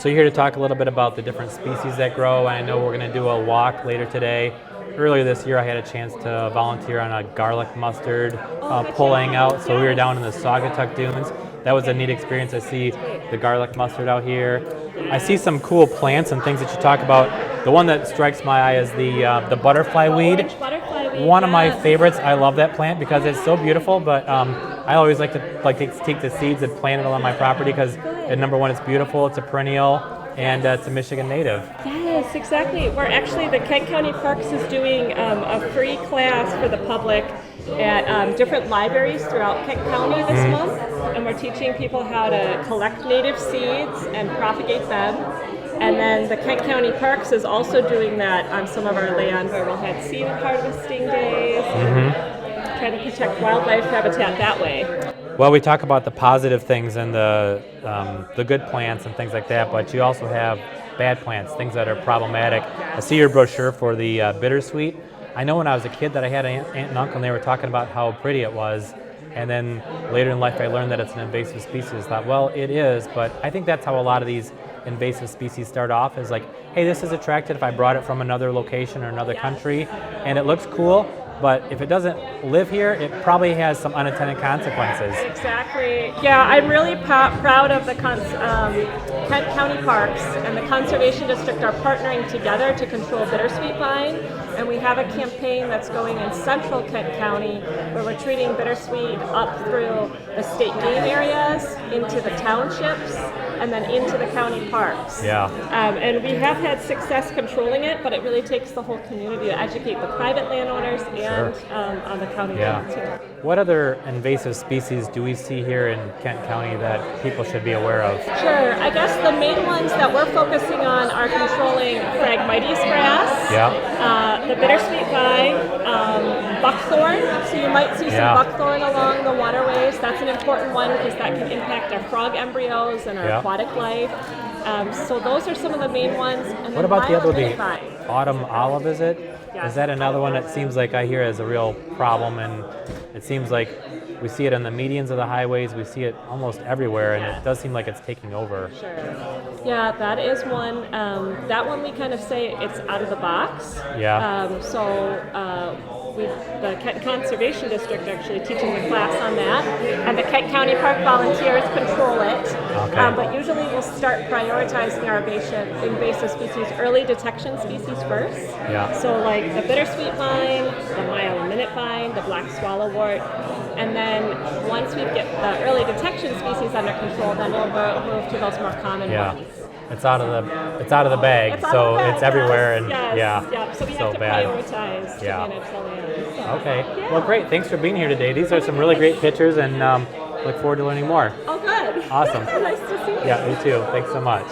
So you're here to talk a little bit about the different species that grow. I know we're going to do a walk later today. Earlier this year, I had a chance to volunteer on a garlic mustard pulling out. So we were down in the Saugatuck Dunes. That was a neat experience. I see the garlic mustard out here. I see some cool plants and things that you talk about. The one that strikes my eye is the butterfly weed. One of my favorites. I love that plant because it's so beautiful. But I always like to take the seeds and plant it on my property because number one, it's beautiful. It's a perennial, and it's a Michigan native. Yes, exactly. We're actually, the Kent County Parks is doing a free class for the public at different libraries throughout Kent County this month, and we're teaching people how to collect native seeds and propagate them. And then the Kent County Parks is also doing that on some of our land where we'll have seed harvesting days and try to protect wildlife habitat that way. Well, we talk about the positive things and the good plants and things like that, but you also have bad plants, things that are problematic. I see your brochure for the bittersweet. I know when I was a kid that I had an aunt and uncle, and they were talking about how pretty it was, and then later in life I learned that it's an invasive species. I thought, well, it is, but I think that's how a lot of these invasive species start off, is like, hey, this is attractive if I brought it from another location or another country, and it looks cool. But if it doesn't live here, it probably has some unintended consequences. Exactly. Yeah, I'm really proud of the Kent County Parks and the Conservation District are partnering together to control bittersweet vine. And we have a campaign that's going in central Kent County where we're treating bittersweet up through the state game areas, into the townships, and then into the county parks. Yeah. And we have had success controlling it, but it really takes the whole community to educate the private landowners and on the county level too. What other invasive species do we see here in Kent County that people should be aware of? Sure. I guess the main ones that we're focusing on are controlling Phragmites grass, the bittersweet vine, buckthorn. So you might see some buckthorn along the waterways. That's an important one because that can impact our frog embryos and our aquatic life. So those are some of the main ones. And what about the other, the vine. autumn olive, is it? Yes. Is that another one that seems like I hear as a real problem, and it seems like we see it on the medians of the highways, we see it almost everywhere, and it does seem like it's taking over. Sure. Yeah, that is one. That one we kind of say it's out of the box. Yeah. The Kent Conservation District actually teaching the class on that, and the Kent County Park volunteers control it. Okay. But usually we'll start prioritizing our invasive species, early detection species first. Yeah. So like the bittersweet vine, the mile-a-minute vine, the black swallowwort, and then once we get the early detection species under control, then we'll move to those more common ones. It's out of the bag, so it's everywhere, and so we so have to bad. prioritize to manage the land. So, Okay. Well, great. Thanks for being here today. These are some really great pictures, and look forward to learning more. Oh, good. Awesome. Nice to see you. Yeah, me too. Thanks so much.